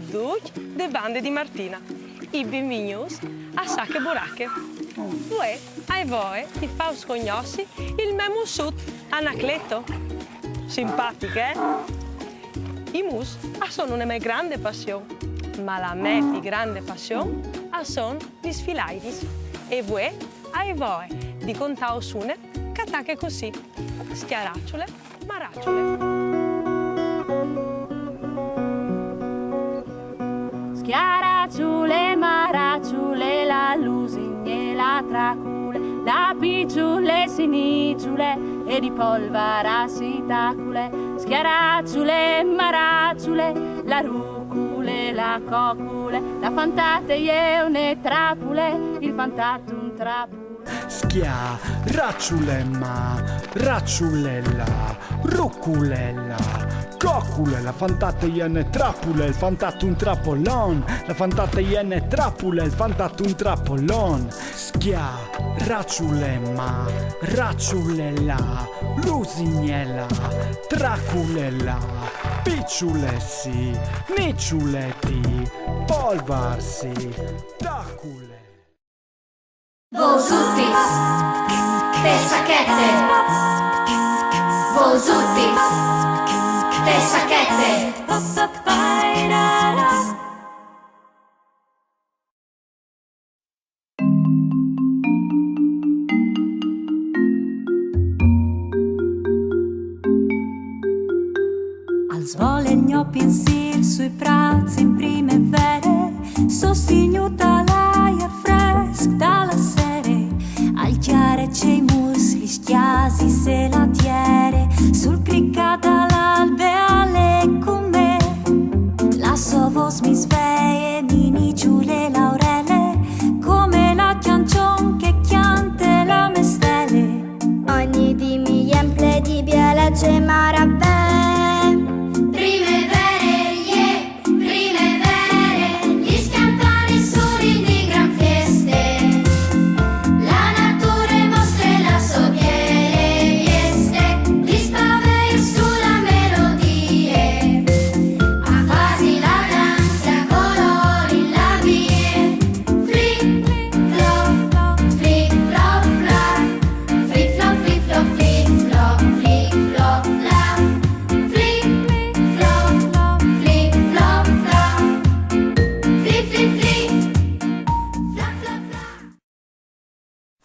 tutti de bande di Martina. I benvenuti a Sacche Buracche. Voi, ai voi, ti fa scognossi il mio mussut Anacleto. Simpatiche, I mus sono una mia grande passione, ma la mia più grande passione sono gli sfilaitis. E voi, ai voi, di contare sune, catacche così, schiaracciole, maracciole. Schiaracciule, maracciule, la lusigne, la tracule, la picciule, sinicciule e di polvara sitacule. Schiaracciule, maracciule, la rucule, la cocule, la fantate ieune trapule, il fantatum trapule. Schiaracciulemma, racciulella, ruculella, cocule, fantate iene trappule, il fantatum trappolon, la fantate iene trappule, il fantatum trappolon. Schiaracciulemma, racciulella, lusignella, traculella, picciulessi, nicciuletti, polvarsi, tacule. Vosuttis, te sacchette. Vosuttis, te sacchette. Al svolegno pensier sui prazzi in primavera, sostenuta l'aria fresca dalla sere, al chiare c'è i musli, schiasi se la tiere, sul criccata l'albe alle come, la sua voce mi sveglia, mini giule laurele, come la chiancion che chiante la mestele. Ogni di mi emple di biele c'è maravè.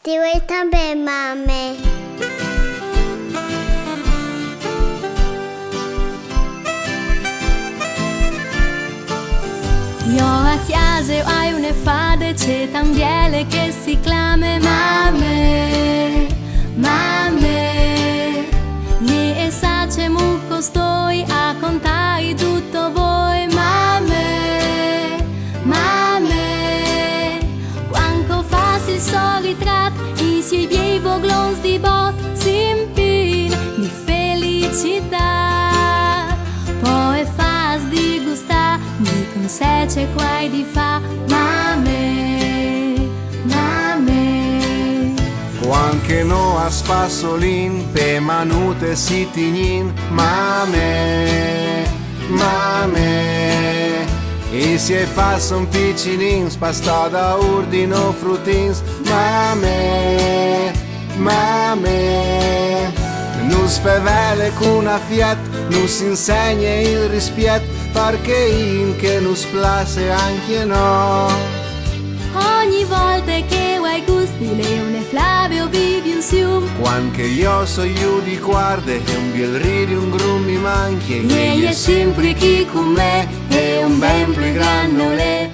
Ti vuoi també, mame? Io a chiesa hai une fade, c'è tambiele che si clame mame, mame. E sa c'è mucco stoi a contai tutto voi mame, mame. Quanto fas il solitrat, i suoi bei voglons di bot si impin di felicità. Poi fas di gustà, di consece quai di fa mame, mame. Quanche no a spassolin, pe manute si tignin, mame, mame. E si è fatto un piccinin, spasta da urdino frutins, mame, mame. Non sfevele con una fiat, non si insegna il rispetto, perché in che non splasse anche no. Ogni volta che vuoi gusti, Leone Flavio vivi un sium. Quanche io so io di guarde, e un bel ridi, un grum mi manchi, E è sempre chi con me, è un ben più grande le